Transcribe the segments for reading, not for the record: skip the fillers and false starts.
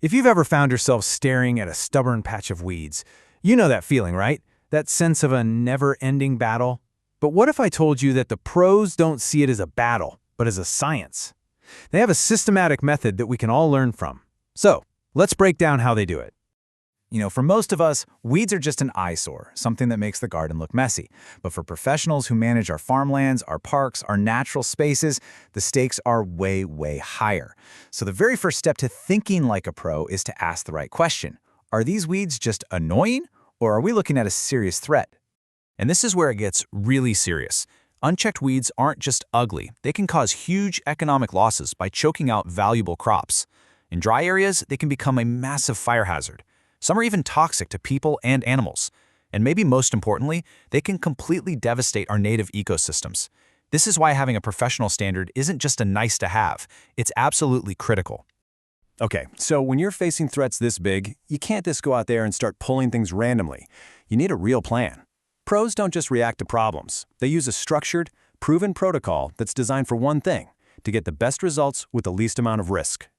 If you've ever found yourself staring at a stubborn patch of weeds, you know that feeling, right? That sense of a never-ending battle. But what if I told you that the pros don't see it as a battle, but as a science? They have a systematic method that we can all learn from. So, let's break down how they do it. For most of us, weeds are just an eyesore, something that makes the garden look messy. But for professionals who manage our farmlands, our parks, our natural spaces, the stakes are way, way higher. So the very first step to thinking like a pro is to ask the right question. Are these weeds just annoying, or are we looking at a serious threat? And this is where it gets really serious. Unchecked weeds aren't just ugly. They can cause huge economic losses by choking out valuable crops. In dry areas, they can become a massive fire hazard. Some are even toxic to people and animals. And maybe most importantly, they can completely devastate our native ecosystems. This is why having a professional standard isn't just a nice to have, it's absolutely critical. Okay, so when you're facing threats this big, you can't just go out there and start pulling things randomly. You need a real plan. Pros don't just react to problems. They use a structured, proven protocol that's designed for one thing, to get the best results with the least amount of risk.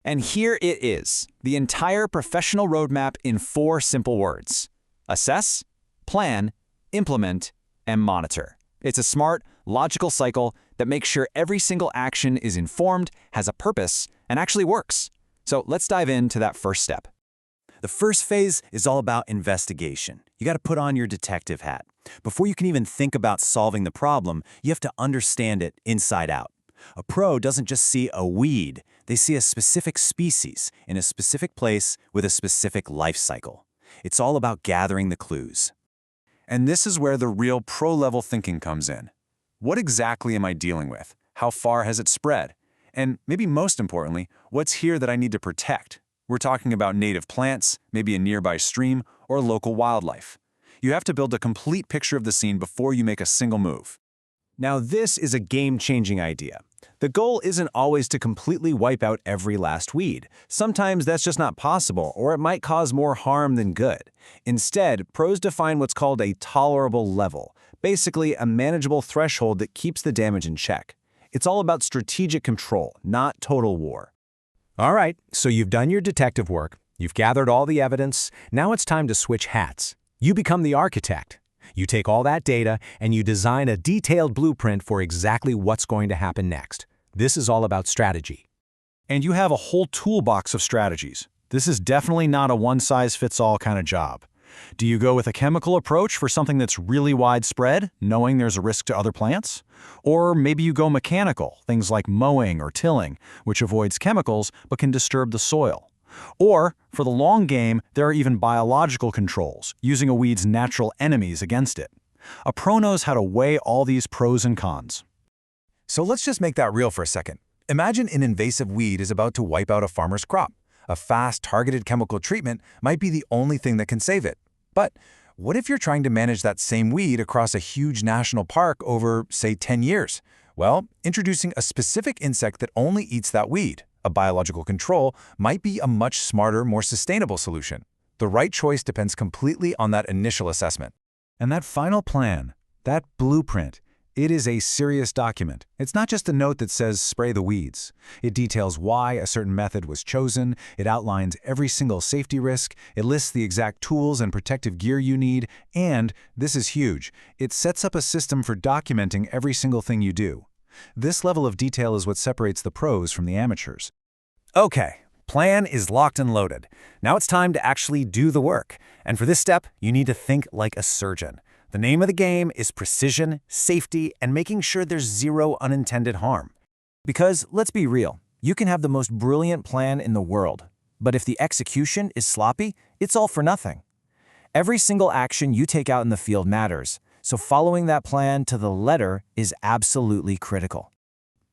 And here it is, the entire professional roadmap in 4 simple words. Assess, plan, implement, and monitor. It's a smart, logical cycle that makes sure every single action is informed, has a purpose, and actually works. So let's dive into that first step. The first phase is all about investigation. You got to put on your detective hat. Before you can even think about solving the problem, you have to understand it inside out. A pro doesn't just see a weed, they see a specific species in a specific place with a specific life cycle. It's all about gathering the clues. And this is where the real pro-level thinking comes in. What exactly am I dealing with? How far has it spread? And maybe most importantly, what's here that I need to protect? We're talking about native plants, maybe a nearby stream, or local wildlife. You have to build a complete picture of the scene before you make a single move. Now, this is a game-changing idea. The goal isn't always to completely wipe out every last weed. Sometimes that's just not possible, or it might cause more harm than good. Instead, pros define what's called a tolerable level, basically a manageable threshold that keeps the damage in check. It's all about strategic control, not total war. All right, so you've done your detective work, you've gathered all the evidence, now it's time to switch hats. You become the architect. You take all that data and you design a detailed blueprint for exactly what's going to happen next. This is all about strategy. And you have a whole toolbox of strategies. This is definitely not a one-size-fits-all kind of job. Do you go with a chemical approach for something that's really widespread, knowing there's a risk to other plants? Or maybe you go mechanical, things like mowing or tilling, which avoids chemicals but can disturb the soil. Or, for the long game, there are even biological controls, using a weed's natural enemies against it. A pro knows how to weigh all these pros and cons. So let's just make that real for a second. Imagine an invasive weed is about to wipe out a farmer's crop. A fast, targeted chemical treatment might be the only thing that can save it. But what if you're trying to manage that same weed across a huge national park over, say, 10 years? Well, introducing a specific insect that only eats that weed, a biological control, might be a much smarter, more sustainable solution. The right choice depends completely on that initial assessment. And that final plan, that blueprint, it is a serious document. It's not just a note that says spray the weeds. It details why a certain method was chosen, it outlines every single safety risk, it lists the exact tools and protective gear you need, and, this is huge, it sets up a system for documenting every single thing you do. This level of detail is what separates the pros from the amateurs. Okay, plan is locked and loaded. Now it's time to actually do the work. And for this step, you need to think like a surgeon. The name of the game is precision, safety, and making sure there's zero unintended harm. Because, let's be real, you can have the most brilliant plan in the world, but if the execution is sloppy, it's all for nothing. Every single action you take out in the field matters, so following that plan to the letter is absolutely critical.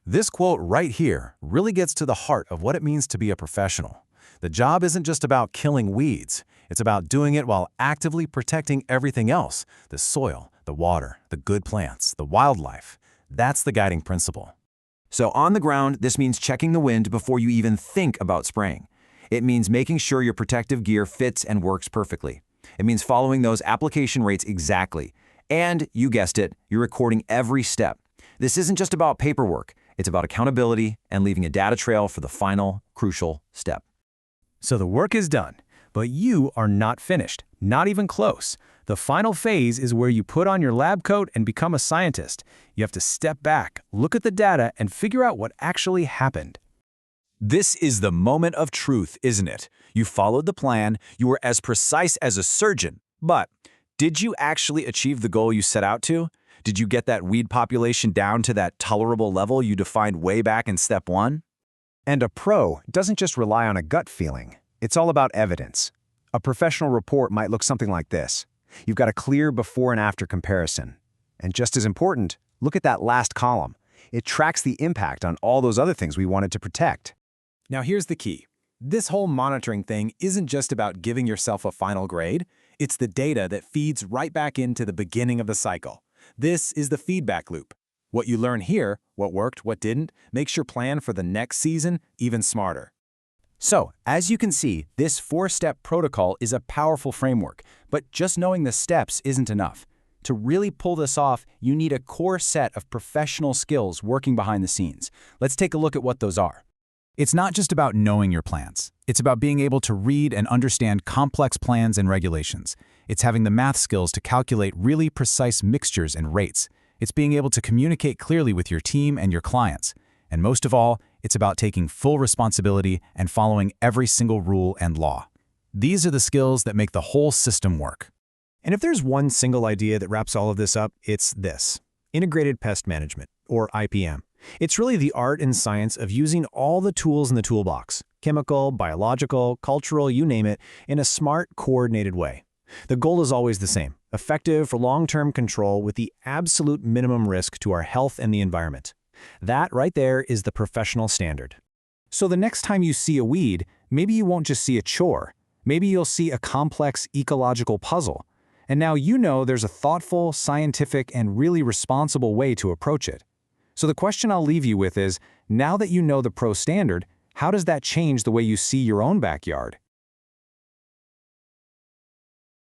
This quote right here really gets to the heart of what it means to be a professional. The job isn't just about killing weeds. It's about doing it while actively protecting everything else, the soil, the water, the good plants, the wildlife. That's the guiding principle. So on the ground, this means checking the wind before you even think about spraying. It means making sure your protective gear fits and works perfectly. It means following those application rates exactly. And, you guessed it, you're recording every step. This isn't just about paperwork. It's about accountability and leaving a data trail for the final, crucial step. So the work is done, but you are not finished, not even close. The final phase is where you put on your lab coat and become a scientist. You have to step back, look at the data, and figure out what actually happened. This is the moment of truth, isn't it? You followed the plan, you were as precise as a surgeon, but did you actually achieve the goal you set out to? Did you get that weed population down to that tolerable level you defined way back in step 1? And a pro doesn't just rely on a gut feeling. It's all about evidence. A professional report might look something like this. You've got a clear before and after comparison. And just as important, look at that last column. It tracks the impact on all those other things we wanted to protect. Now here's the key. This whole monitoring thing isn't just about giving yourself a final grade. It's the data that feeds right back into the beginning of the cycle. This is the feedback loop. What you learn here, what worked, what didn't, makes your plan for the next season even smarter. So, as you can see, this 4-step protocol is a powerful framework, but just knowing the steps isn't enough. To really pull this off, you need a core set of professional skills working behind the scenes. Let's take a look at what those are. It's not just about knowing your plans. It's about being able to read and understand complex plans and regulations. It's having the math skills to calculate really precise mixtures and rates. It's being able to communicate clearly with your team and your clients. And most of all, it's about taking full responsibility and following every single rule and law. These are the skills that make the whole system work. And if there's one single idea that wraps all of this up, it's this: integrated pest management, or IPM. It's really the art and science of using all the tools in the toolbox, chemical, biological, cultural, you name it, in a smart, coordinated way. The goal is always the same: effective for long-term control with the absolute minimum risk to our health and the environment. That right there is the professional standard. So the next time you see a weed, maybe you won't just see a chore. Maybe you'll see a complex ecological puzzle. And now you know there's a thoughtful, scientific, and really responsible way to approach it. So the question I'll leave you with is, now that you know the pro standard, how does that change the way you see your own backyard?